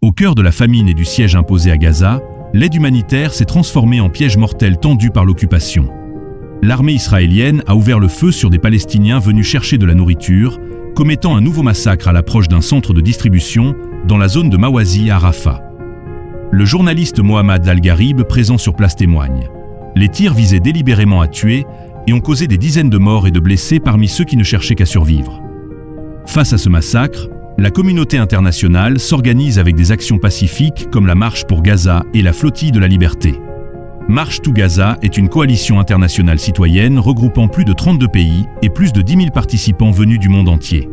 Au cœur de la famine et du siège imposé à Gaza, l'aide humanitaire s'est transformée en piège mortel tendu par l'occupation. L'armée israélienne a ouvert le feu sur des Palestiniens venus chercher de la nourriture, commettant un nouveau massacre à l'approche d'un centre de distribution dans la zone de Mawazi à Rafah. Le journaliste Mohamed Al-Gharib, présent sur place, témoigne. Les tirs visaient délibérément à tuer et ont causé des dizaines de morts et de blessés parmi ceux qui ne cherchaient qu'à survivre. Face à ce massacre, la communauté internationale s'organise avec des actions pacifiques comme la Marche pour Gaza et la Flottille de la Liberté. Marche to Gaza est une coalition internationale citoyenne regroupant plus de 32 pays et plus de 10 000 participants venus du monde entier.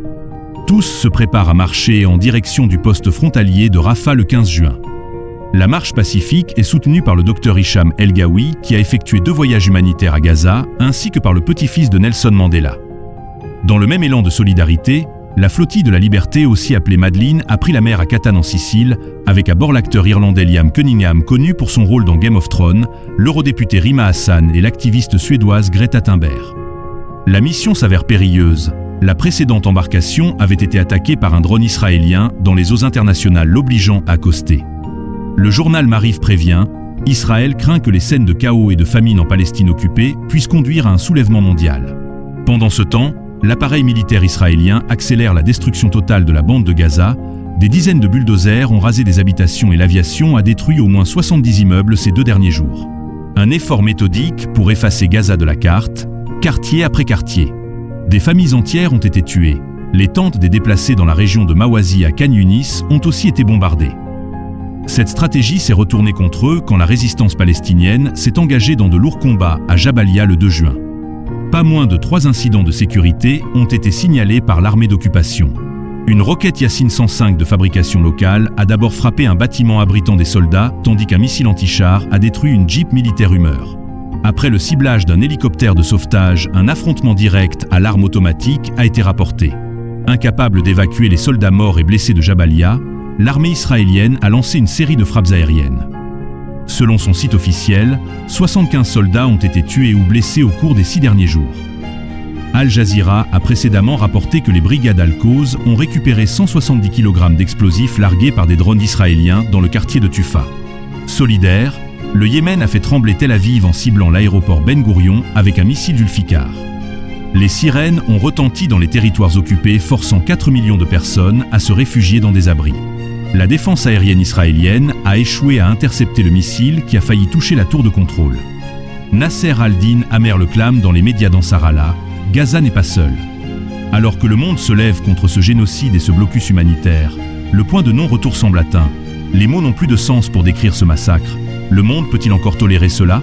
Tous se préparent à marcher en direction du poste frontalier de Rafah le 15 juin. La marche pacifique est soutenue par le Dr Hicham El-Gawi qui a effectué 2 voyages humanitaires à Gaza, ainsi que par le petit-fils de Nelson Mandela. Dans le même élan de solidarité, la Flottille de la Liberté, aussi appelée Madeleine, a pris la mer à Catane en Sicile, avec à bord l'acteur irlandais Liam Cunningham, connu pour son rôle dans Game of Thrones, l'eurodéputée Rima Hassan et l'activiste suédoise Greta Thunberg. La mission s'avère périlleuse. La précédente embarcation avait été attaquée par un drone israélien dans les eaux internationales, l'obligeant à accoster. Le journal Maariv prévient, Israël craint que les scènes de chaos et de famine en Palestine occupée puissent conduire à un soulèvement mondial. Pendant ce temps, l'appareil militaire israélien accélère la destruction totale de la bande de Gaza. Des dizaines de bulldozers ont rasé des habitations et l'aviation a détruit au moins 70 immeubles ces 2 derniers jours. Un effort méthodique pour effacer Gaza de la carte, quartier après quartier. Des familles entières ont été tuées. Les tentes des déplacés dans la région de Mawazi à Khan Yunis ont aussi été bombardées. Cette stratégie s'est retournée contre eux quand la résistance palestinienne s'est engagée dans de lourds combats à Jabalia le 2 juin. Pas moins de 3 incidents de sécurité ont été signalés par l'armée d'occupation. Une roquette Yassine 105 de fabrication locale a d'abord frappé un bâtiment abritant des soldats, tandis qu'un missile anti-char a détruit une Jeep militaire Hummer. Après le ciblage d'un hélicoptère de sauvetage, un affrontement direct à l'arme automatique a été rapporté. Incapable d'évacuer les soldats morts et blessés de Jabalia, l'armée israélienne a lancé une série de frappes aériennes. Selon son site officiel, 75 soldats ont été tués ou blessés au cours des 6 derniers jours. Al Jazeera a précédemment rapporté que les brigades Al-Quds ont récupéré 170 kg d'explosifs largués par des drones israéliens dans le quartier de Tufa. Solidaire, le Yémen a fait trembler Tel Aviv en ciblant l'aéroport Ben Gourion avec un missile Zulfikar. Les sirènes ont retenti dans les territoires occupés, forçant 4 millions de personnes à se réfugier dans des abris. La défense aérienne israélienne a échoué à intercepter le missile qui a failli toucher la tour de contrôle. Nasser al-Din Amer le clame dans les médias d'Ansarallah, Gaza n'est pas seul. Alors que le monde se lève contre ce génocide et ce blocus humanitaire, le point de non-retour semble atteint. Les mots n'ont plus de sens pour décrire ce massacre. Le monde peut-il encore tolérer cela ?